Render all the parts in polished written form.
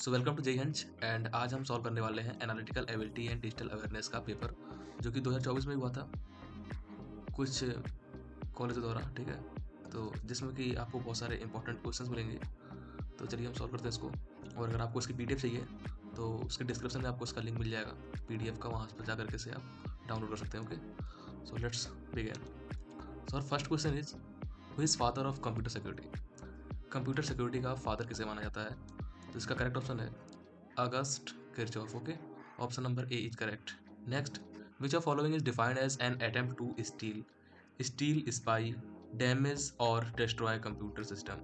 So welcome to जय hunch and आज हम सॉल्व करने वाले हैं analytical ability and digital awareness का पेपर जो कि 2024 में हुआ था कुछ कॉलेज द्वारा। ठीक है, तो जिसमें कि आपको बहुत सारे इंपॉर्टेंट क्वेश्चंस मिलेंगे। तो चलिए हम सॉल्व करते हैं इसको। और अगर आपको इसकी पीडीएफ चाहिए तो उसके डिस्क्रिप्शन में आपको इसका लिंक मिल जाएगा पीडीएफ का, वहाँ पर जा करके से आप डाउनलोड कर सकते हैं। Okay, so let's begin. So first question is who is father of computer security. Computer security का फादर किसे माना जाता है? तो इसका करेक्ट ऑप्शन है August Kirchhoff. Okay, option number A is correct. Next, which of following is defined as an attempt to steal, spy, damage or destroy computer system?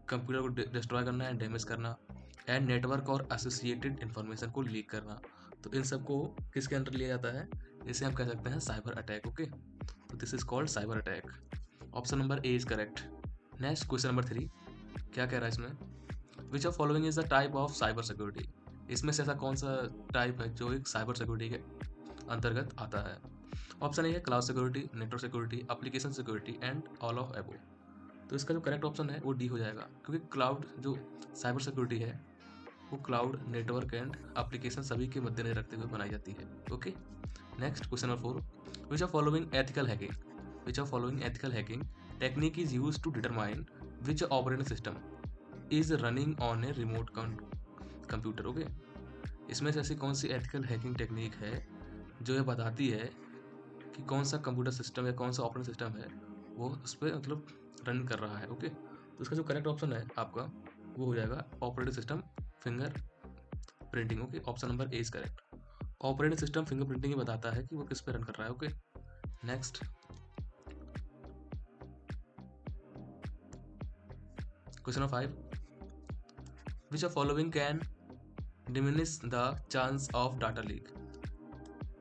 Computer को destroy करना है, डैमेज करना, एंड नेटवर्क और associated information को leak करना। तो इन सब को किसके अंडर लिया जाता है? इसे हम कह सकते हैं साइबर अटैक। ओके, तो this is called cyber attack. Option number A is correct. Next question number 3 क्या कह रहा है इसमें? विच of following is the type of cyber security. इसमें से ऐसा कौन सा टाइप है जो एक साइबर सिक्योरिटी के अंतर्गत आता है? ऑप्शन ए है cloud security, network security, application security and all of एबो। तो इसका जो करेक्ट ऑप्शन है वो डी हो जाएगा, क्योंकि क्लाउड जो साइबर सिक्योरिटी है वो क्लाउड, नेटवर्क एंड एप्लीकेशन सभी के मद्देनजर रखते हुए बनाई जाती है। Okay, next question number 4 which of following ethical hacking. Which of following ethical hacking technique is use to determine which operating system is running on a remote computer. Okay, इसमें से ऐसी कौन सी एथिकल हैकिंग टेक्निक है जो ये बताती है कि कौन सा कंप्यूटर सिस्टम या कौन सा ऑपरेटिंग सिस्टम है वो उस पर मतलब रन कर रहा है। ओके, तो इसका जो करेक्ट ऑप्शन है आपका वो हो जाएगा operating system finger printing. Okay, option number A is correct. Operating system finger printing ही बताता है कि वो किस पे रन कर रहा है। Okay, next question number 5 which of following can diminish the chance of data leak.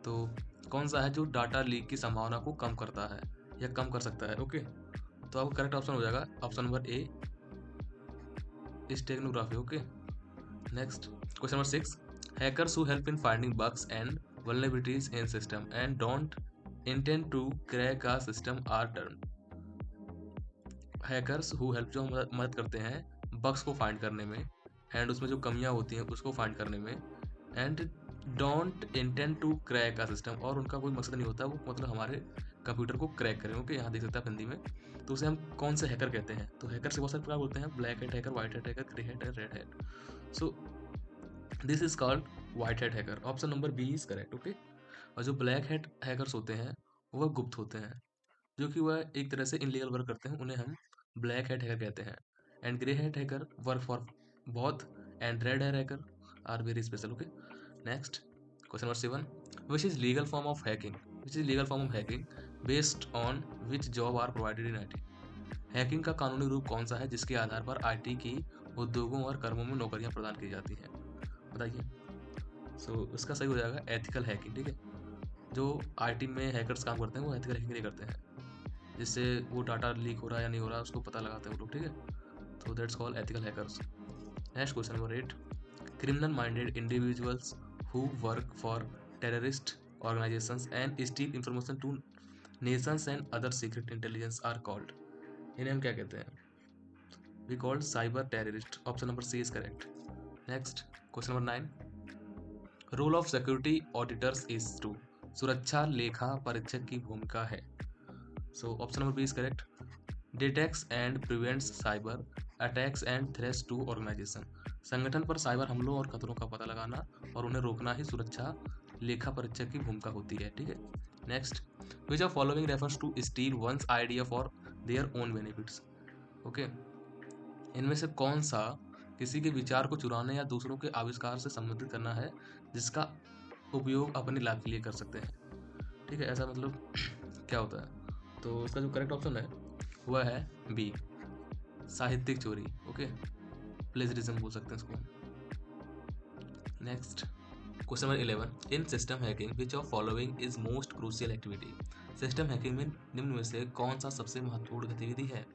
तो कौन सा है जो डाटा लीक की संभावना को कम करता है या कम कर सकता है? ओके, तो आपका करेक्ट ऑप्शन हो जाएगा option number A steganography. Okay, next question number 6 hackers who help in finding bugs and vulnerabilities in system and don't intend to crack a system are termed. Hackers who help जो मदद करते हैं bugs को find करने में and उसमें जो कमियां होती हैं उसको फाइंड करने में, and don't intend to crack a system, और उनका कोई मकसद नहीं होता वो मतलब हमारे कंप्यूटर को क्रैक करें। ओके, यहाँ देख सकते हैं हिंदी में। तो उसे हम कौन से हैकर कहते हैं? तो हैकर से बहुत सारे प्रकार बोलते हैं, black hat hacker, white hat hacker, grey hat and red hat. So this is called white hat hacker. Option number B is correct. Okay, और जो ब्लैक हैट हैकर्स होते हैं वह गुप्त होते हैं, जो कि वह एक तरह से इनलीगल वर्क करते हैं, उन्हें हम ब्लैक हैट हैकर कहते हैं। And grey hat hacker work for बहुत, and red hat hacker are very special. Okay, next question number 7 which is legal form of hacking. Which is legal form of hacking based on which job are provided in IT. Hacking का कानूनी रूप कौन सा है जिसके आधार पर IT की उद्योगों और कर्मों में नौकरियां प्रदान की जाती हैं? बताइए। सो इसका सही हो जाएगा एथिकल हैकिंग। ठीक है, जो आईटी में हैकर्स काम करते हैं वो एथिकल हैकिंग करते हैं, जिससे वो डाटा लीक हो रहा है या नहीं हो रहा है उसको पता लगाते हैं वो लोग। ठीक है, तो that's called ethical hackers. Next question number 8 criminal minded individuals who work for terrorist organizations and steal information to nations and other secret intelligence are called। इन्हें हम क्या कहते हैं? we called cyber terrorist। option number C is correct। next question number 9 role of security auditors is to सुरक्षा लेखा परीक्षक की भूमिका है। so option number B is correct। Detects and prevents cyber attacks and threats to organisation. संगठन पर cyber हमलों और खतरों का पता लगाना और उन्हें रोकना ही सुरक्षा लेखा परीक्षक की भूमिका होती है। ठीक है, next which of following refers to steal one's idea for their own benefits. Okay, इनमें से कौन सा किसी के विचार को चुराने या दूसरों के आविष्कार से संबंधित करना है जिसका उपयोग अपने लाभ के लिए कर सकते हैं? ठीक है, ऐसा मतलब क्या होता है? तो इसका जो करेक्ट ऑप्शन है वह है बी साहित्यिक चोरी। ओके, प्लेजरिज्म बोल सकते हैं इसको। Next question number 11 in system hacking which of following is most crucial activity. System hacking में निम्न में से कौन सा सबसे महत्वपूर्ण गतिविधि है?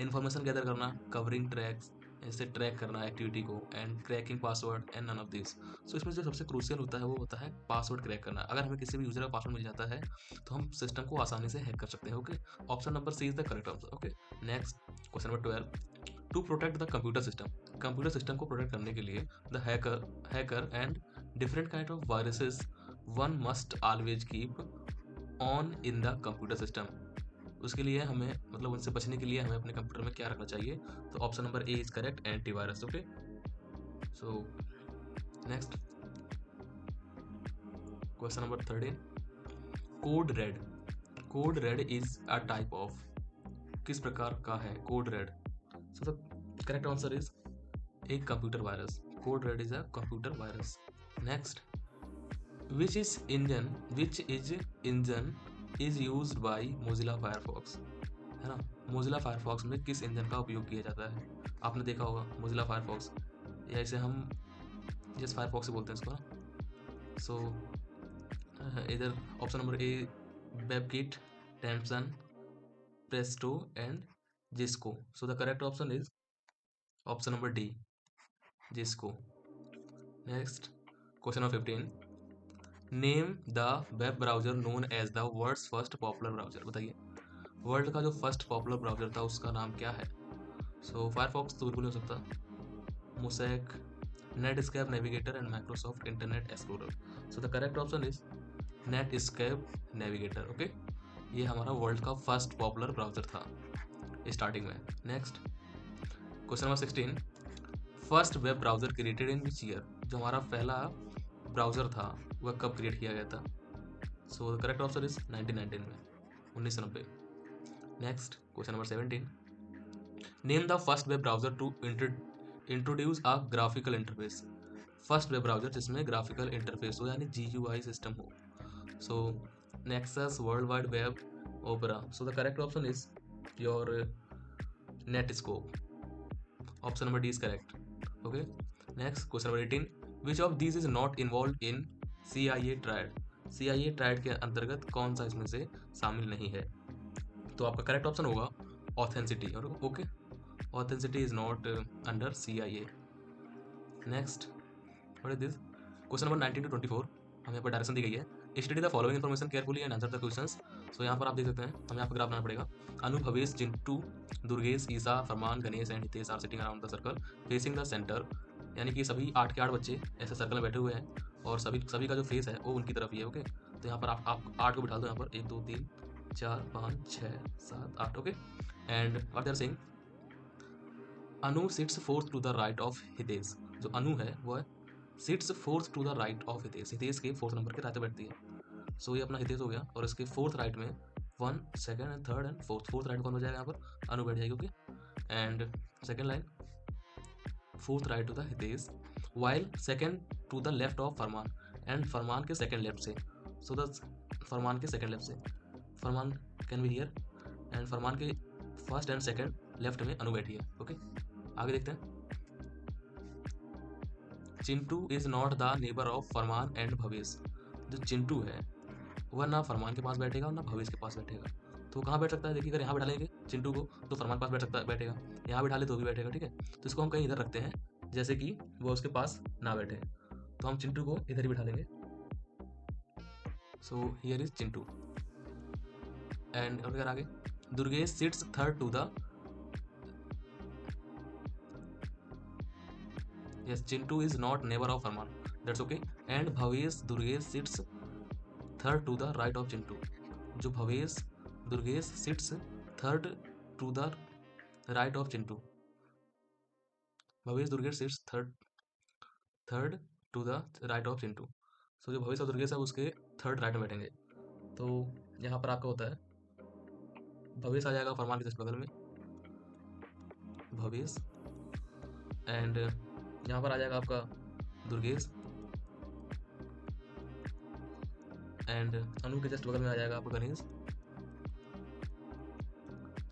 इन्फॉर्मेशन गैदर करना, कवरिंग ट्रैक्स, ऐसे ट्रैक करना एक्टिविटी को, and cracking password and none of this. So इसमें जो सबसे क्रूशियल होता है वो होता है पासवर्ड क्रैक करना। अगर हमें किसी भी यूजर का पासवर्ड मिल जाता है तो हम सिस्टम को आसानी से हैक कर सकते हैं। Okay, option number C is the correct answer. Okay, next question number 12 to protect the computer system computer system को प्रोटेक्ट करने के लिए the hacker and different kind of viruses one must always keep on in the computer system. उसके लिए हमें मतलब उनसे बचने के लिए हमें अपने कंप्यूटर में क्या रखना चाहिए? तो option number A is correct, antivirus. Okay, so next question number 13, code red. Code red is a type of, किस प्रकार का है code red? So the correct answer is a computer virus. Code red is a computer virus. Next, which engine is used by Mozilla Firefox? है ना, Mozilla Firefox में किस engine का उपयोग किया जाता है? आपने देखा होगा Mozilla Firefox, या इसे हम जस्ट Firefox से बोलते हैं इसको ना। सो इधर option number A WebKit, Tamson, Presto and Cisco. So the correct option is option number D, Cisco. Next, question number 15, name the web browser known as the world's first popular browser. बताइए, world का जो first popular browser था उसका नाम क्या है? सो Firefox तो बिल्कुल नहीं हो सकता, mosaic, Netscape navigator and Microsoft internet explorer. So the correct option is Netscape navigator. Okay, ये हमारा वर्ल्ड का फर्स्ट पॉपुलर ब्राउजर था स्टार्टिंग में। Next question number 16, first web browser created in which year? जो हमारा पहला ब्राउजर था वह कब क्रिएट किया गया था? So the correct answer is 1919 में, 1990। Next question number 17, name the first web browser to introduce a graphical interface. First web browser जिसमें ग्राफिकल इंटरफेस हो यानी GUI सिस्टम हो। So Nexus, world wide web, Opera. So the correct option is your Netscape, option number D is correct. Okay, next question number 18, which of these is not involve in CIA triad? CIA triad के अंतर्गत कौन सा इसमें से शामिल नहीं है? तो आपका करेक्ट ऑप्शन होगा ऑथेंसिटी। और okay, ऑथेंसिटी is not under CIA। Next what is this? Question number 19 to 24, हमें यहाँ पर डायरेक्शन दी गई है, study the following information carefully and answer the questions. So यहाँ पर आप देख सकते हैं, हमें यहाँ पर ग्राफ बनाना पड़ेगा। Anu, Bhavesh, Chintu, Durgesh, Isa, Farman, Ganesh and Hitesh are sitting around the circle facing the centre, यानी कि सभी 8 के 8 बच्चे ऐसे सर्कल में बैठे हुए हैं और सभी का जो फेस है वो उनकी तरफ ही है। ओके, तो यहाँ पर आप 8 को बिठा दो यहाँ पर, 1 2 3 4 5 6 7 8। Okay, and what they are saying, Anu sits fourth to the right of Hitesh. जो अनु है वह sits fourth to the right of Hitesh, Hitesh के 4th नंबर के राइट बैठती है। सो ये अपना हितेश हो गया, और इसके 4th राइट में 1 2nd and 3rd and 4th, 4th right कौन हो जाएगा यहाँ पर? अनु बैठ जाएगी। Okay, and second line 4th right to the Hitesh, while second to the left of Farman, and Farman के सेकेंड लेफ्ट से। सो द फरमान के सेकेंड लेफ्ट से फरमान can be here, and Farman के फर्स्ट एंड सेकेंड लेफ्ट में अनु बैठी है। ओके, आगे देखते हैं। Chintu is not the neighbour of Farman and Bhavesh. जो चिंटू है वह ना फरमान के पास बैठेगा और ना भवेश के पास बैठेगा। तो कहाँ बैठ सकता है? देखिए, अगर यहाँ बैठा लेंगे चिंटू को तो फरमान पास बैठेगा, यहाँ बैठा ले तो भी बैठेगा। ठीक है, तो इसको हम कहीं इधर रखते हैं जैसे कि वो उसके पास ना बैठे, तो हम चिंटू को इधर ही बिठा लेंगे। So here is Chintu, and अगर आगे Durgesh sits third to the, yes, Chintu is not neighbor of Farman, that's okay, and Bhavesh Durgesh sits third to the right of Chintu। जो Bhavesh Durgesh sits third to the right of Chintu, Bhavesh Durgesh sits third to the right of Chintu. So जो भवेश और दुर्गेश है उसके third right में बैठेंगे। तो यहाँ पर आपका होता है भवेश आ जाएगा फरमान के जस्ट बगल में, भवेश, एंड यहाँ पर आ जाएगा आपका दुर्गेश, एंड अनु के जस्ट बगल में आ जाएगा आपका Ganesh,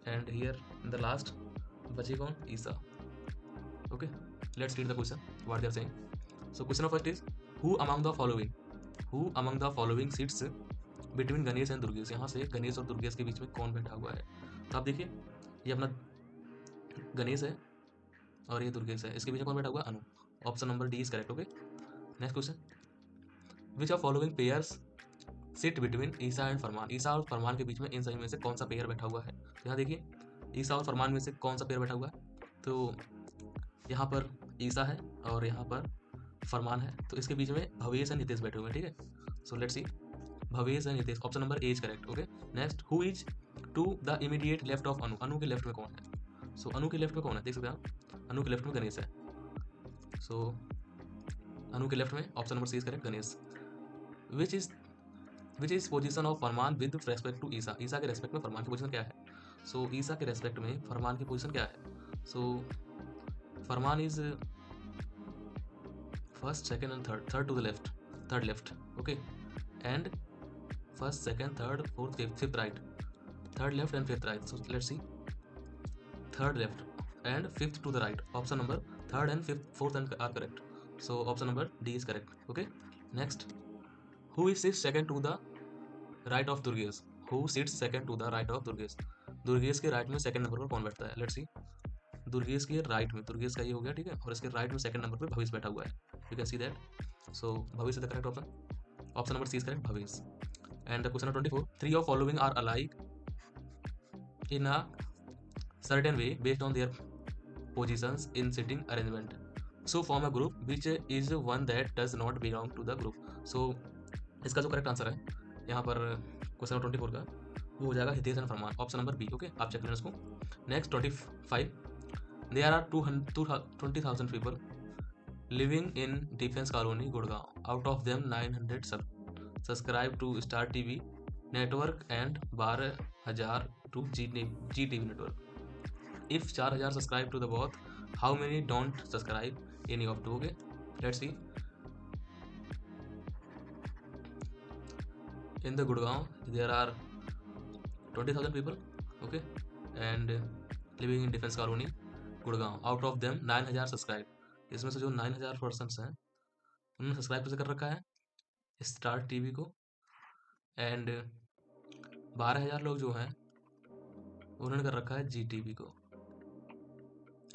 and here in the last बचे कौन? Isa. Okay, let's read the question what they are saying. So question first is who among the following sits between Ganesh and Durgesh. यहाँ से गणेश और दुर्गेश के बीच में कौन बैठा हुआ है? तो आप देखिए, ये अपना गणेश है और ये दुर्गेश है, इसके बीच में कौन बैठा हुआ है? Anu, option number D is correct. Okay, next question, which of following pairs sit between Isa and Farman. Isa और फरमान के बीच में इन सभी में से कौन सा पेयर बैठा हुआ है? यहाँ देखिए, ईसा और फरमान में से कौन सा पेयर बैठा हुआ है? तो यहाँ पर ईसा है और यहाँ पर फरमान है, तो इसके बीच में भवेश एंड हितेश बैठे हुए हैं, ठीक है। So let's see, Bhavesh and Hitesh, option number A is correct. Okay, next, who is to the immediate left of Anu, Anu के लेफ्ट में कौन है? सो अनु के लेफ्ट में कौन है, देख सकते हैं आप, अनु के लेफ्ट में गणेश है। सो अनु के लेफ्ट में option number C is correct, Ganesh. Which is position of Farman with respect to Isa, Isa के रेस्पेक्ट में फरमान की पोजीशन क्या है? सो ईसा के रेस्पेक्ट में फरमान की पोजीशन क्या है? So Farman is first, second and third, third to the left, third left, okay, and first, second, third, fourth, fifth right, third left and fifth right. So let's see, third left and fifth to the right, option number third and fifth, fourth and are correct, so option number D is correct. Okay, next, who is sits second to the right of Durgesh, who sits second to the right of Durgesh, Durgesh के right में second number पर कौन बैठता है? Let's सी, दुर्गेश के right में, दुर्गेश का ये हो गया, ठीक है, और इसके राइट में सेकंड नंबर पे भवेश बैठा हुआ है, you can see that. So Bhavesh is the correct option, option number C is correct, Bhavesh. And the question number 24, three of following are alike in a certain way based on their positions in sitting arrangement, so form a group which is one that does not belong to the group। so इसका जो correct answer है यहाँ पर question number 24 का, वो हो जाएगा Hitesh and Farman, option number B. Okay, आप चेक करें इसको। Next 25, there are 20,000 people living in defence colony Gurgaon, out of them 900 subscribe to star TV network and 12,000 to Zee TV network. If 4,000 subscribe to the both, how many don't subscribe any of two? Okay, let's see. In the Gurgaon, there are 20,000 people, okay, and living in defense colony Gurgaon. Out of them 9,000 subscribe। इसमें से जो 9,000 persons हैं उन्होंने subscribe कैसे कर रखा है? Star TV को, एंड 12,000 लोग जो हैं उन्होंने कर रखा है जी टीवी को,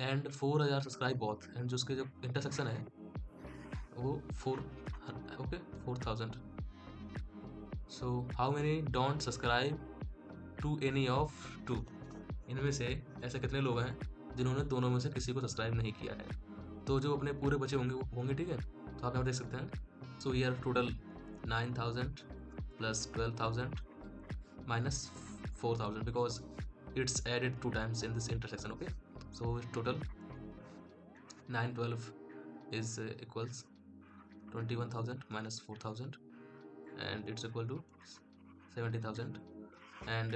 एंड 4,000 सब्सक्राइब बॉथ, एंड जो उसके जो इंटरसेक्शन है वो 4,000। So how many don't subscribe to any of two, इनमें से ऐसे कितने लोग हैं जिन्होंने दोनों में से किसी को सब्सक्राइब नहीं किया है? तो जो अपने पूरे बचे होंगे, ठीक है, तो आप यहाँ देख सकते हैं। So here total 9,000 plus 12,000 minus 4,000 because it's added 2 times in this intersection। okay, so total 912 is equals 21,000 minus 4,000 and it's equal to 70,000, and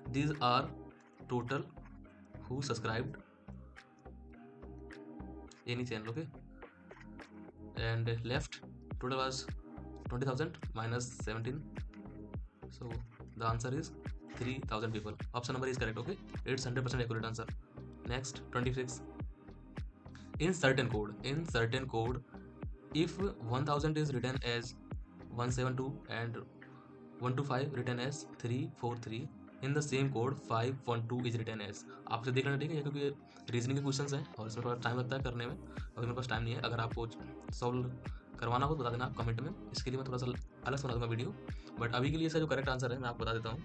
these are total who subscribed any channel। okay, and left total was 20,000 minus 17, so the answer is 3,000 people, option number is correct। okay, it's 100% accurate answer। next 26, in certain code if 1,000 is written as 172 and 125 written as 343, in the same code 512 is written as। आपसे देख लेना, ठीक है, क्योंकि reasoning के questions हैं और इसमें थोड़ा टाइम लगता है करने में, अगर मेरे पास टाइम नहीं है, अगर आपको सॉल्व करवाना हो तो बता देना आप कमेंट में, इसके लिए मैं थोड़ा सा अलग से बना दूंगा वीडियो, बट अभी के लिए इसका जो करेक्ट आंसर है मैं आपको बता देता हूँ।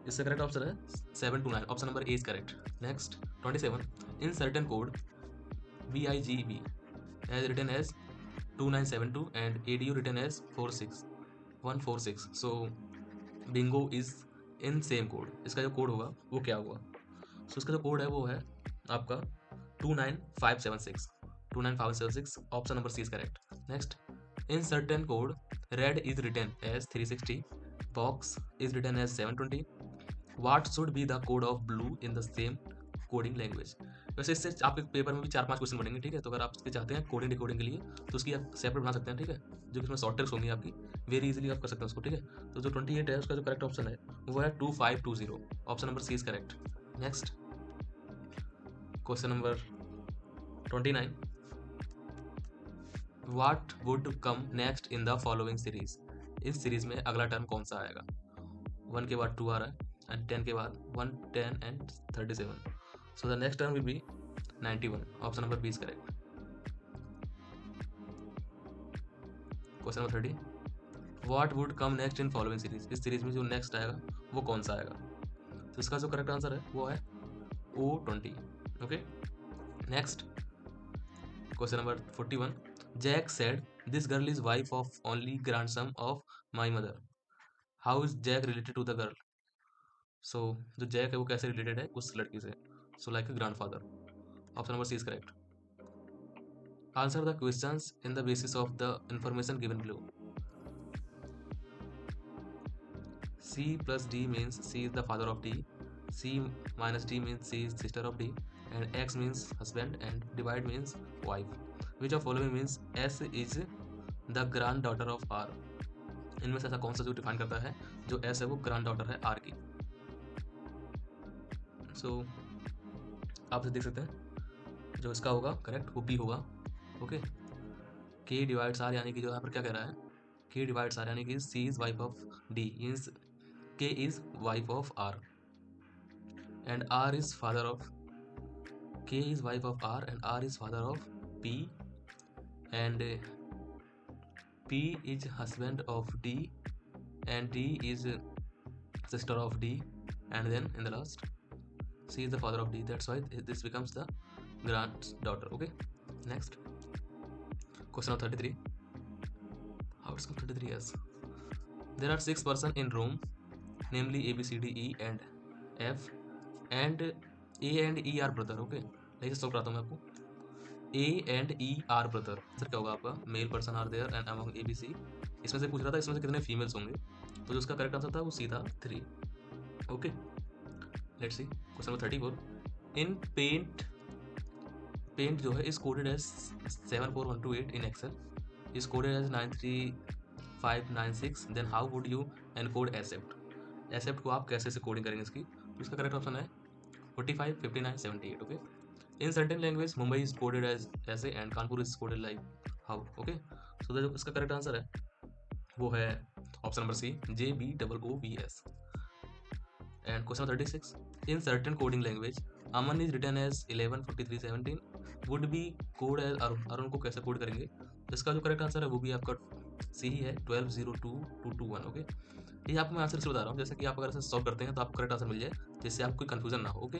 इसका करेक्ट आंसर है 7 to 9, option number A is correct. Next 27, in certain code VIGB as written as 2972 and ADU written as 46146, so bingo is in same code। इसका जो कोड होगा वो क्या होगा? सो इसका जो कोड है वो है आपका 29576, option number C is correct. Next, in certain code red is written as 360, box is written as 720, what should be the code of blue in the same coding language. वैसे इससे आपके पेपर में भी 4-5 question बनेंगे, ठीक है, तो अगर आप इसके चाहते हैं कोडिंग डिकोडिंग के लिए तो उसकी आप सेपरेट बना सकते हैं, ठीक है, जो कि इसमें शॉर्ट ट्रिक्स होंगी आपकी, वेरी इजीली आप कर सकते हैं उसको, ठीक है। तो जो 28 है उसका जो करेक्ट ऑप्शन है वो है 2520, option number C is correct. Next question number 29, what would come next in the following series. इस सीरीज में अगला टर्म कौन सा आएगा? 1 के बाद 2 आ रहा है एंड 10 के बाद 1, 10 and 37, so the next term will be 91, option number B is correct। question number 30, what would come next in following series। इस सीरीज में जो नेक्स्ट आएगा वो कौन सा आएगा? तो इसका जो करेक्ट आंसर है वो है O20। Okay, next question number 41, Jack said this girl is wife of only grandson of my mother, how is Jack related to the girl? So जो जैक है वो कैसे रिलेटेड है उस लड़की से? So like a grandfather. Option number C is correct. Answer the questions in the basis of the information given below. C plus D means C is the father of D, C minus D means C is sister of D, and X means husband and divide means wife. Which of following means S is the granddaughter of R? इनमें से ऐसा कौन सा जो define करता है जो S है वो ग्रैंड डॉटर है R की? सो आप देख सकते हैं जो इसका होगा करेक्ट वो B होगा। ओके, K डिवाइड्स R यानी कि जो यहाँ पर क्या कह रहा है, K डिवाइड्स R यानी कि C is wife of D means K is wife of R and R is father of K is wife of R and R is father of P and P is husband of D and D is sister of D and then in the last C is the father of D. That's why this becomes the granddaughter. Okay, next question of 33. How it's 33 years? There are 6 persons in room, namely A, B, C, D, E and F and A and E are brother. Okay, ऐसे solve कराता हूँ मैं आपको। A and E are brother, answer क्या होगा आपका? Male person are there and among A, B, C। इसमें से पूछ रहा था इसमें से कितने फीमेल्स होंगे, तो जो उसका करेक्ट आंसर था वो सी था 3। Okay, let's see question number 34। In paint जो है is coded as 74128 in excel, is coded as 93596, then how would you encode accept? Accept को आप कैसे से कोडिंग करेंगे इसकी? तो इसका करेक्ट ऑप्शन है 45, 59, 78। Okay, in certain language Mumbai is coded as ऐसे and Kanpur is coded like how? Okay, so जो इसका करेक्ट आंसर है वो है option number C, JBOOBS। And question 36, in certain coding language Aman is written as 114317 would be code as Arun, Arun को कैसे code करेंगे? तो इसका जो करेक्ट आंसर है वो भी आपका सी ही है, 1202221। ओके, ये आपको मैं आंसर इसलिए बता रहा हूँ जैसे कि आप अगर इसे सॉल्व करते हैं तो आपको करेक्ट आंसर मिल जाए, जिससे आपको कोई कंफ्यूजन ना हो। Okay,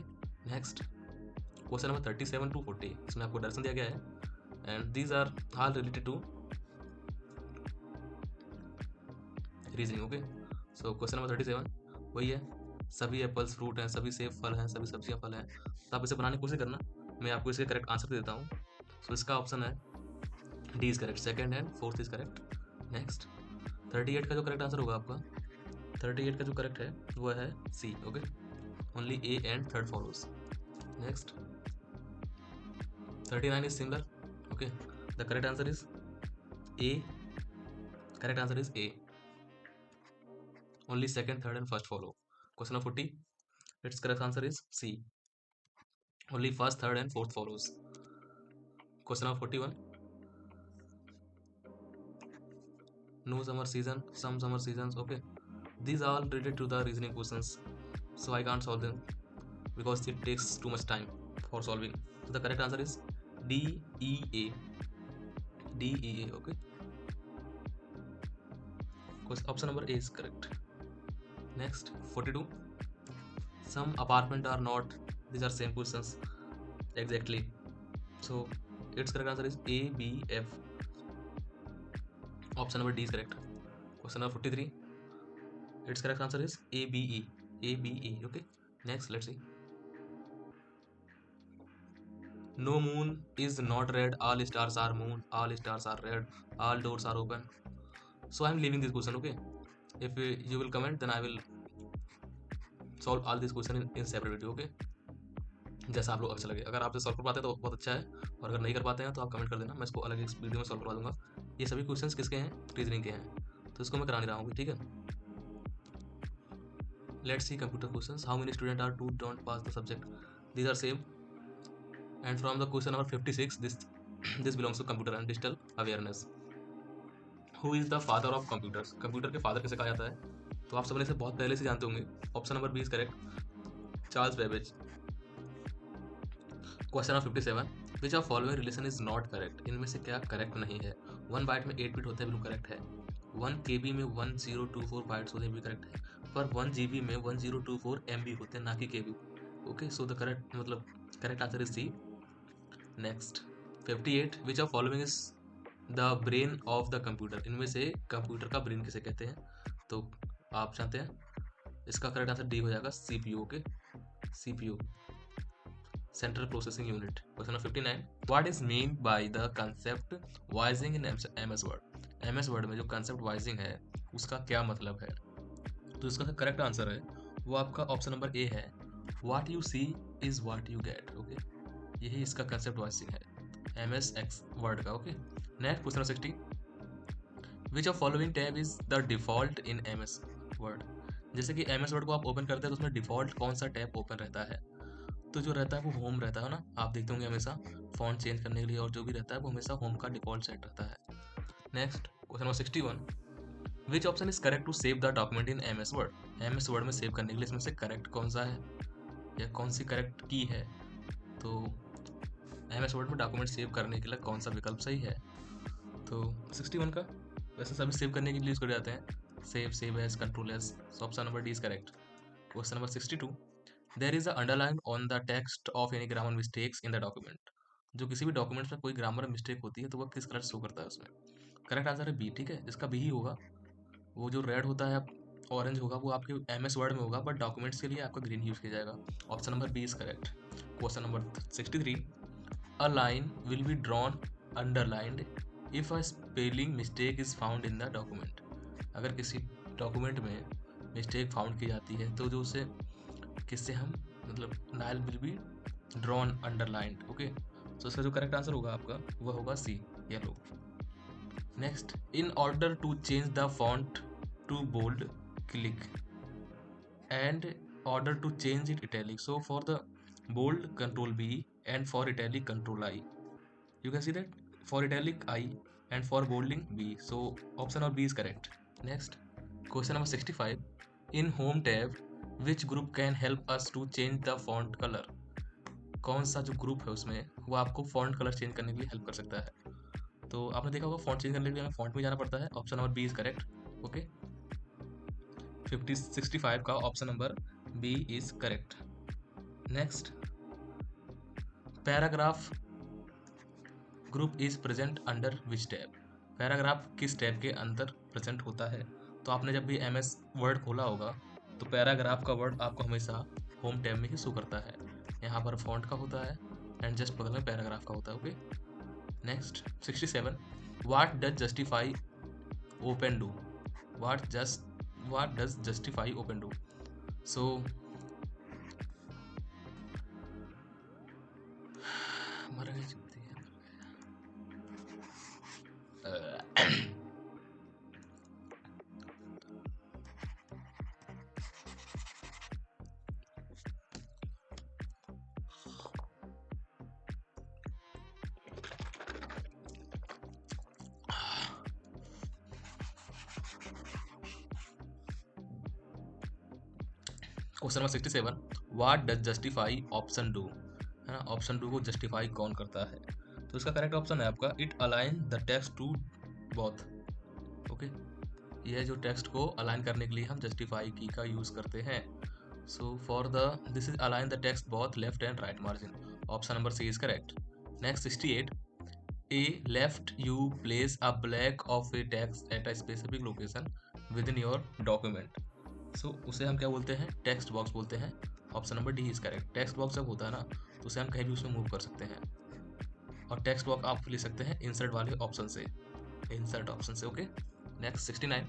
next question number 37 to 40, इसमें आपको डायरेक्शन दिया गया है and these are all related to reasoning. Okay, so question number 37 वही है, सभी एप्पल्स फ्रूट हैं, सभी सेब फल हैं, सभी सब्जियां फल हैं। तो आप इसे बनाने की कोशिश करना, मैं आपको इसके करेक्ट आंसर देता हूँ। सो इसका ऑप्शन है D is correct, second and fourth is correct. Next 38 का जो करेक्ट आंसर होगा आपका, 38 का जो करेक्ट है वो है C. Okay, only A and third follows. Next 39 is similar. Okay, the correct answer is A. Correct answer is A. Only second, third and first follow. Question number 40, its correct answer is C. Only first, third and fourth follows. Question number 41, no summer season, some summer seasons. Okay, these are all related to the reasoning questions, so I can't solve them because it takes too much time for solving. So the correct answer is D E A. D E A. Okay, option number A is correct. Next 42, some apartment are not, these are same questions exactly, so its correct answer is A B F. Option number D is correct. Question number 43, its correct answer is A B E. A B E. Okay, next let's see. No moon is not red, all stars are moon, all stars are red, all doors are open. So I am leaving this question. Okay, if you will comment then I will solve all this question in separate video. Okay, जैसा आप लोग अच्छा लगे, अगर आप solve कर पाते हैं तो बहुत अच्छा है, और अगर नहीं कर पाते हैं तो आप कमेंट कर देना, मैं इसको अलग एक वीडियो में सॉल्व करवा दूंगा। ये सभी क्वेश्चंस किसके हैं? रीजनिंग के हैं, तो इसको मैं करा नहीं रहा हूँ। ठीक है, let's see computer questions. How many student are to don't pass the subject? These are same and from the question number 56, this belongs to computer and digital awareness. Who is the father of computers? Computer के father कैसे कहा जाता है? तो आप सबने इसे बहुत पहले से जानते होंगे। Option number B is correct, Charles Babbage. Question number 57, which of following relation is not correct? इनमें से क्या करेक्ट नहीं है? 1 बाइट में 8 बिट होते हैं, बिल्कुल करेक्ट है। 1 KB में 1024 बाइट्स होते हैं, भी करेक्ट है। पर 1 GB में 1024 MB होते हैं, ना कि KB। Okay, so the correct मतलब correct answer is C. Next 58 which of following is the brain of the computer, इनमें से कंप्यूटर का ब्रेन किसे कहते हैं? तो आप जानते हैं, इसका करेक्ट आंसर डी हो जाएगा, CPU. Okay, CPU, central processing unit. Question number 59, what is mean by the concept wising in MS Word? MS Word में जो कंसेप्ट वाइजिंग है उसका क्या मतलब है? तो इसका करेक्ट आंसर है वो आपका ऑप्शन नंबर ए है, what you see is what you get. Okay, यही इसका कंसेप्ट वाइजिंग है एमएस एक्स वर्ड का। Okay, next question number 60, which of following tab is the default in MS Word? जैसे कि एमएस वर्ड को आप ओपन करते हैं तो उसमें डिफॉल्ट कौन सा टैब ओपन रहता है? तो जो रहता है वो होम रहता है ना, आप देखते होंगे हमेशा फॉन्ट चेंज करने के लिए और जो भी रहता है वो हमेशा होम का डिफॉल्ट सेट रहता है। Next question number 61, which option is correct to save the document in MS Word? MS Word में सेव करने के लिए इसमें से करेक्ट कौन सा है या कौन सी करेक्ट की है? तो एमएस वर्ड में डॉक्यूमेंट सेव करने के लिए कौन सा विकल्प सही है? तो 61 का वैसे सभी सेव करने के लिए यूज कर जाते हैं, save, save as, control as, so option number D is correct. Question number 62, there is a underline on the text of any grammar mistakes in the document. जो किसी भी डॉक्यूमेंट में कोई ग्रामर मिस्टेक होती है तो वह किस कलर शो करता है उसमें? करेक्ट आंसर है बी। ठीक है, इसका बी ही होगा। वो जो रेड होता है ऑरेंज होगा वो आपके एमएस वर्ड में होगा, बट डॉक्यूमेंट्स के लिए आपका ग्रीन यूज किया जाएगा। Option number B is correct. Question number 63, a line will be drawn underlined if a spelling mistake is found in the document. अगर किसी डॉक्यूमेंट में मिस्टेक फाउंड की जाती है तो जो उसे किससे हम मतलब nile will be drawn underlined. Okay, so इसका जो करेक्ट आंसर होगा आपका वह होगा C, yellow. Next, in order to change the font to bold, click and order to change it italic. So for the bold, control B, and for italic, control I. You can see that for italic I and for bolding B. So option of B is correct. Next, question number 65, in home tab which group can help us to change the font color? कौन सा जो group है उसमें वो आपको font colour change करने के लिए हेल्प कर सकता है? तो आपने देखा होगा फॉन्ट चेंज करने के लिए हमें फॉन्ट में जाना पड़ता है। Option number B is correct. Okay, 65 का option number B is correct. Next, paragraph group is present under which tab? Paragraph किस टैब के अंदर प्रेजेंट होता है? तो आपने जब भी एमएस वर्ड खोला होगा तो पैराग्राफ का वर्ड आपको हमेशा होम टैब में ही शो करता है। यहाँ पर फॉन्ट का होता है एंड जस्ट बगल में पैराग्राफ का होता है। Okay, next 67, what does justify open do? What does justify open do? So मर गई चुपती है। Question number 67, what does justify option do? है ना, ऑप्शन डू को जस्टिफाई कौन करता है? तो इसका करेक्ट ऑप्शन है आपका, it align the text to both. Okay, यह जो टेक्स्ट को अलाइन करने के लिए हम जस्टिफाई की का यूज करते हैं। So for the this is align the text both left and right margin. Option number C is correct. Next 68, a left you place a black of a text at a specific location within your document. So उसे हम क्या बोलते हैं? Text box बोलते हैं। Option number D is correct. Text box जब होता है ना तो उसे हम कहीं भी उसमें मूव कर सकते हैं, और टेक्स्ट बॉक्स आप लिख सकते हैं इंसर्ट वाले ऑप्शन से, इंसर्ट ऑप्शन से। Okay, next 69,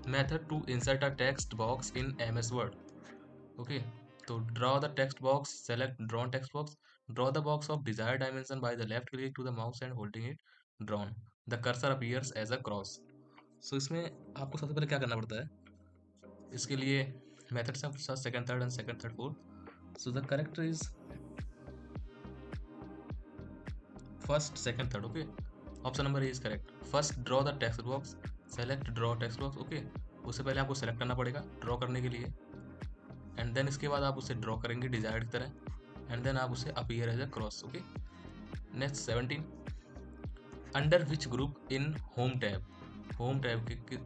method to insert a text box in MS Word. Okay, तो draw the text box, select drawn text box, draw the box of desired dimension by the left click to the mouse and holding it drawn, the cursor appears as a cross. So इसमें आपको सबसे पहले क्या करना पड़ता है? इसके लिए मेथड्स हैं first, second, third and second, third, fourth. So the correct is first, second, third. Okay, option number A is correct. First, draw the text box, select draw text box. Okay, उससे पहले आपको select करना पड़ेगा draw करने के लिए, and then इसके बाद आप उसे ड्रॉ करेंगे डिजायर्ड की तरह, एंड देन आप उसे appear as a cross. Okay, next 17, under which group in home tab? Home tab के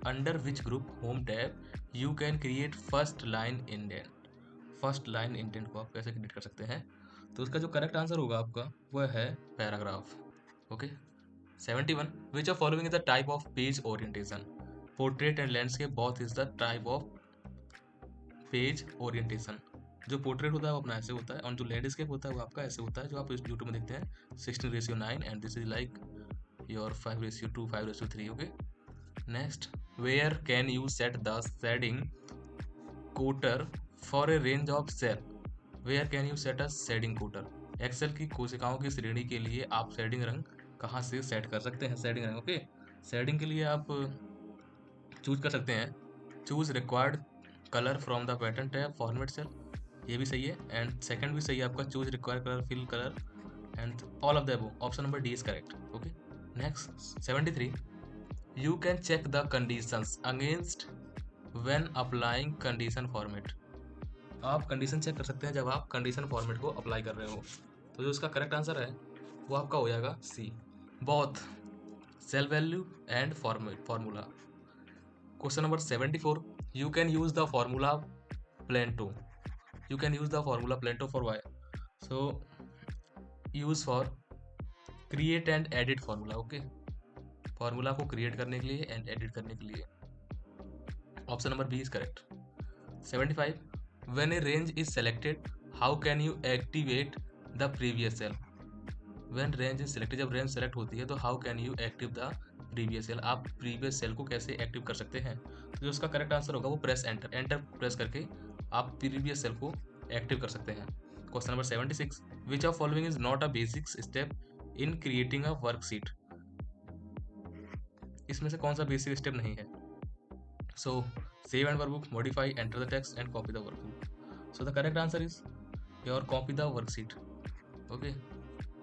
under which group home tab you can create first line indent? First line indent को आप कैसे create कर सकते हैं? तो उसका जो करेक्ट आंसर होगा आपका वह है paragraph. Okay. 71 which of following is the type of page orientation? Portrait and landscape both is the type of page orientation. जो पोर्ट्रेट होता है वो अपना ऐसे होता है, और जो लैंडस्केप होता है वो आपका ऐसे होता है, जो आप इस यूट्यूब में देखते हैं 16:9, and this is like your 5:2, 5:3। Okay. Next, where can you set the shading colour for a range of cell? Where can you set a shading colour? Excel की कोशिकाओं की श्रेणी के लिए आप शेडिंग रंग कहाँ से सेट कर सकते हैं? शेडिंग रंग। ओके। शेडिंग के लिए आप चूज कर सकते हैं, choose required colour from the pattern tab format cell, ये भी सही है, एंड सेकंड भी सही है आपका, choose required colour fill colour, and all of the above. Option number D is correct. Okay. Next, 73 you can check the conditions against when applying condition format. आप condition check कर सकते हैं जब आप कंडीशन फॉर्मेट को apply कर रहे हो। तो जो इसका करेक्ट आंसर है वो आपका हो जाएगा C, both cell value and formula. Question number 74 you can use the formula palette. You can use the formula palette for why? So use for create and edit formula. Okay. Formula को create करने के लिए and edit करने के लिए। Option number B is correct. 75 when a range is selected how can you activate the previous cell? When range is selected, जब range select होती है तो how can you active the previous cell? आप previous cell को कैसे active कर सकते हैं? तो जो उसका करेक्ट आंसर होगा वो प्रेस एंटर, एंटर प्रेस करके आप प्रीवियस सेल को एक्टिव कर सकते हैं। Question number 76 which of following is not a basic step in creating a worksheet? इसमें से कौन सा बेसिक स्टेप नहीं है? So save and workbook, modify, enter the text and copy the workbook. So the correct answer is your copy the worksheet. Okay.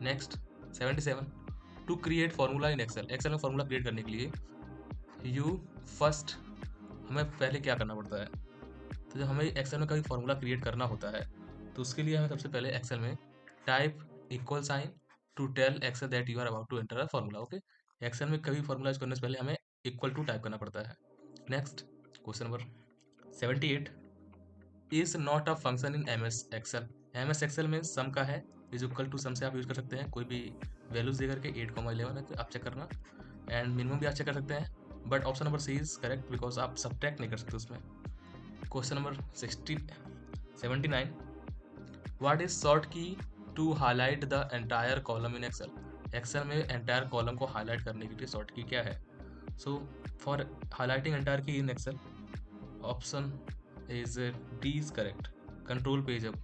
Next, 77 to create formula in Excel. Excel में formula create करने के लिए you first, हमें पहले क्या करना पड़ता है? तो जब हमें एक्सेल में कभी फॉर्मूला क्रिएट करना होता है तो उसके लिए हमें सबसे पहले एक्सेल में type equal sign to tell Excel that you are about to enter a formula. Okay. Excel में कभी फॉर्मूला करने से पहले हमें इक्वल टू टाइप करना पड़ता है। Next, question number 78 is not a function in M S Excel. M S Excel में सम का है, इज इक्वल टू सम से आप यूज कर सकते हैं, कोई भी वैल्यूज दे करके 8,11 है तो आप चेक करना, एंड मिनिमम भी आप चेक कर सकते हैं, but option number C is correct because आप सब्ट्रैक्ट नहीं कर सकते उसमें। Question number 79 what is short key to highlight the entire column in Excel? Excel में एंटायर कॉलम को हाईलाइट करने के लिए शॉर्ट की क्या है? सो फॉर हाईलाइटिंग एंटायर की in Excel option is D is correct. Control page up.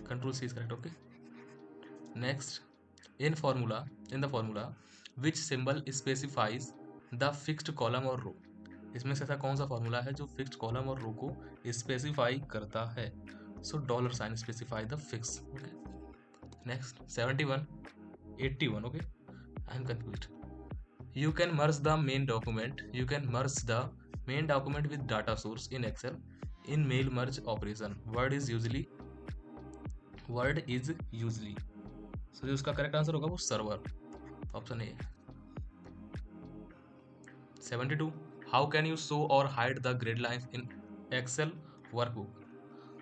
Control C is correct. Okay. Next, in the formula, which symbol specifies the fixed column or row? इसमें से ऐसा कौन सा formula है जो fixed column और रो को स्पेसिफाई करता है? So dollar sign specify the fix. Okay. Next, 71 81। Okay, I am confused. You can merge the main document. You can merge the main document with data source in Excel in mail merge operation. Word is usually. So जो उसका correct answer होगा वो server, option A. 72 how can you show और hide the grid lines in Excel workbook?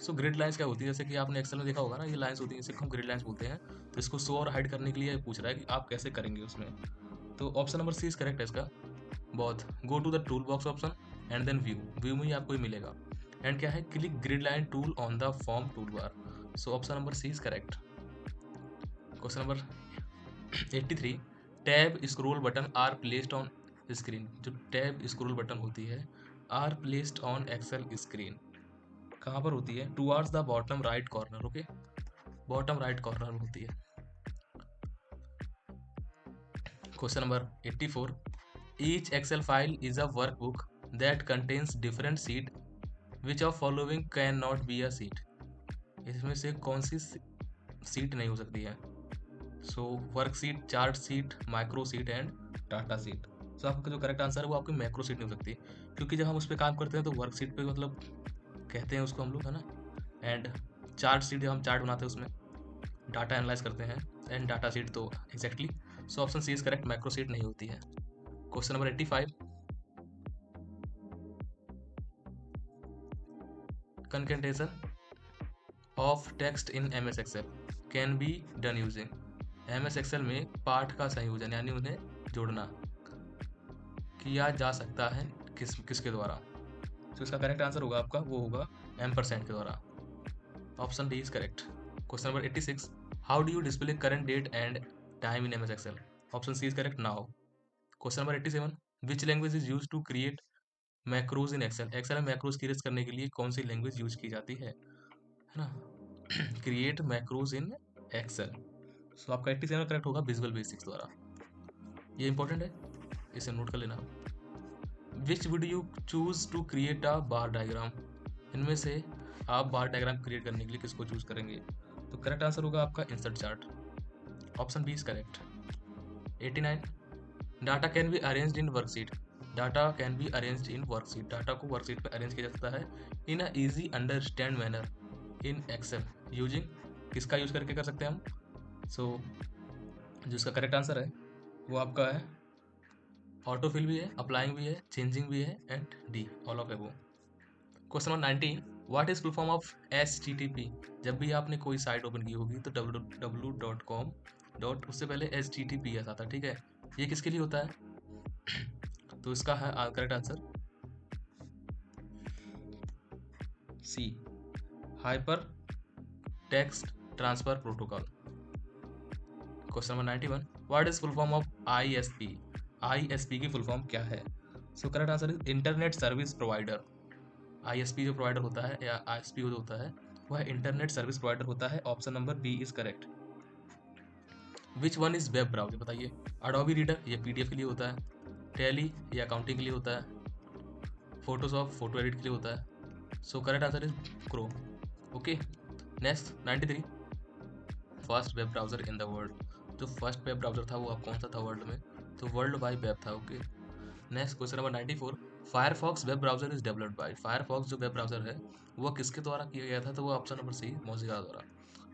So grid lines क्या होती है? जैसे कि आपने एक्सेल में देखा होगा ना, ये लाइन्स होती हैं, इसे हम ग्रिड लाइन्स बोलते हैं। तो इसको शो और हाइड करने के लिए पूछ रहा है कि आप कैसे करेंगे उसमें। तो option number C is correct है इसका, बहुत। Go to the tool box option and then view में ही आपको ही मिलेगा, एंड क्या है, click grid line tool on the form tool bar. So option number C is correct. Question number 83 tab scroll button are placed on screen. जो tab scroll button होती है are placed on Excel screen, कहाँ पर होती है? Towards the bottom right corner. Okay, bottom right corner में होती है। Question number 84 each excel file is a workbook that contains different sheet which of following cannot be a sheet? इसमें से कौन सी सीट नहीं हो सकती है? So work sheet, chart sheet, micro sheet and data sheet. So आपका जो correct answer है वो आपकी मैक्रो सीट नहीं हो सकती, क्योंकि जब हम उस पर काम करते हैं तो वर्क सीट पे मतलब कहते हैं उसको हम लोग, है ना, एंड चार्ट सीट जब हम चार्ट बनाते हैं उसमें डाटा एनालाइज करते हैं, एंड डाटा सीट तो exactly. So option C is correct, macro sheet नहीं होती है। Question number 85 concatenation of text in M S Excel. Can be done using MS Excel में पार्ट का संयोजन यानी उन्हें जोड़ना किया जा सकता है किसके द्वारा। तो इसका करेक्ट आंसर होगा आपका वो होगा M% के द्वारा। Option D is correct. Question number 86, how do you display current date and time in MS Excel. Option C is correct, now. Question number 87, which language is use to create macros in Excel. Excel में macros create करने के लिए कौन सी language use की जाती है ना। Create macros in Excel. So आपका 87 करेक्ट होगा विजुअल बेसिक्स द्वारा। ये इंपॉर्टेंट है, इसे नोट कर लेना। Which would you choose to create a bar diagram. इनमें से आप बार डायग्राम क्रिएट करने के लिए किसको चूज करेंगे। तो करेक्ट आंसर होगा आपका insert chart. Option B is correct. 89, data can be arranged in worksheet. Data can be arranged in worksheet. Data को वर्कशीट पे अरेंज किया जा सकता है in a easy understand manner in Excel using. किसका यूज करके कर सकते हैं हम। सो जो इसका करेक्ट आंसर है वो आपका है ऑटोफिल भी है, अप्लाइंग भी है, चेंजिंग भी है एंड डी ऑल ऑफ एबो। Question number 19, what is full form of HTTP। जब भी आपने कोई साइट ओपन की होगी तो www.com डॉट उससे पहले HTTPS आता है, ठीक है। ये किसके लिए होता है। तो इसका है correct answer C, hyper text transfer protocol. Question number 91, what is full form of ISP। ISP की फुल फॉर्म क्या है। So correct answer is internet service provider. ISP जो प्रोवाइडर होता है या ISP जो होता है वह इंटरनेट सर्विस प्रोवाइडर होता है। Option number B is correct. Which one is web browser, बताइए। अडोबी रीडर, ये PDF के लिए होता है। टैली, ये अकाउंटिंग के लिए होता है। फोटोशॉप, फोटो एडिट के लिए होता है। So correct answer is Chrome. Okay, next 93, first web browser in the world. जो फर्स्ट वेब ब्राउजर था वो अब कौन सा था वर्ल्ड में। तो वर्ल्ड वाइड वेब था। Okay, next question number 94, Firefox web browser is developed by. Firefox जो वेब ब्राउजर है वो किसके द्वारा किया गया था। तो वो ऑप्शन नंबर सी, मोजिला द्वारा।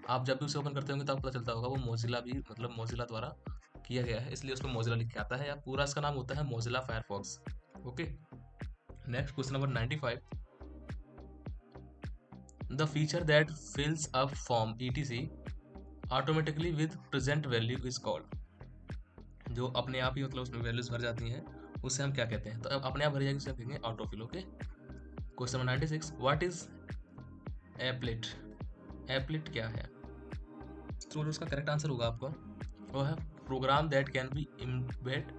आप जब भी उसे ओपन करते होंगे तो आपको पता चलता होगा वो मोजिला भी मतलब मोजिला द्वारा किया गया है, इसलिए उसमें मोजिला लिख के आता है या पूरा इसका नाम होता है Mozilla Firefox. Okay, next question number 95, the feature that फिल्स up form ETC automatically with present value is called. जो अपने आप ही मतलब उसमें वैल्यूज भर जाती हैं उससे हम क्या कहते हैं। तो अब अपने आप भर जाएगी उसे हम कहेंगे autofill. Okay, question number 96, what is applet. Applet क्या है। तो जो उसका करेक्ट आंसर होगा आपका वो है program that can be embed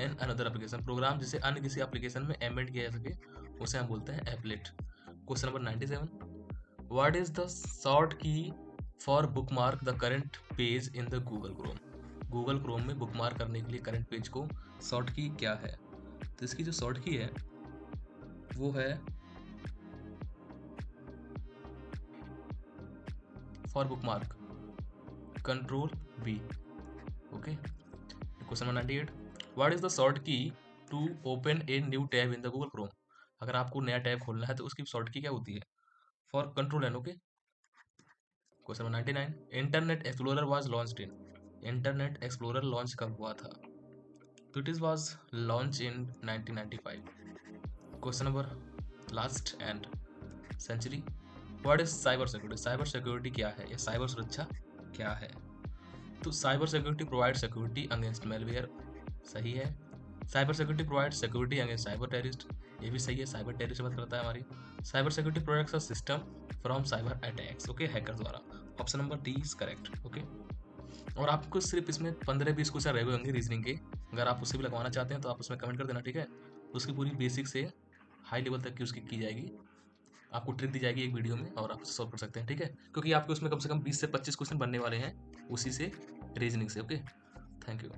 in another application. Program जिसे अन्य किसी एप्लीकेशन में एम्बेड किया जा सके उसे हम बोलते हैं applet. Question number 97, what is the short key for bookmark the current page in the Google Chrome. Google Chrome में बुकमार्क करने के लिए करंट पेज को शॉर्ट की क्या है। तो इसकी जो शॉर्ट की है वो है for bookmark Ctrl+V। Okay, question number 98, what is the short key to open a new tab in the Google Chrome. अगर आपको नया टैब खोलना है तो उसकी शॉर्ट की क्या होती है। For Ctrl+N। Okay, question number 99, internet explorer was launched in. Internet explorer launch कब हुआ था। तो it is was launch in 1995। Question number last and century, what is cyber security. Cyber security क्या है या साइबर सुरक्षा क्या है। तो cyber security provide security against malware, सही है। Cyber security provide security against cyber terrorist, ये भी सही है। साइबर टेररिस्ट मदद करता है हमारी। Cyber security protects a system from cyber attacks. Okay, hacker द्वारा। Option number D is correct. Okay, और आपको सिर्फ इसमें 15-20 क्वेश्चन रह गए होंगे रीजनिंग के। अगर आप उससे भी लगवाना चाहते हैं तो आप उसमें कमेंट कर देना, ठीक है। उसकी पूरी बेसिक से हाई लेवल तक की उसकी की जाएगी। आपको ट्रिक दी जाएगी एक वीडियो में और आप सॉल्व कर सकते हैं, ठीक है। क्योंकि आपके उसमें कम से कम 20 से 25 क्वेश्चन बनने वाले हैं उसी से रीजनिंग से। Okay, thank you.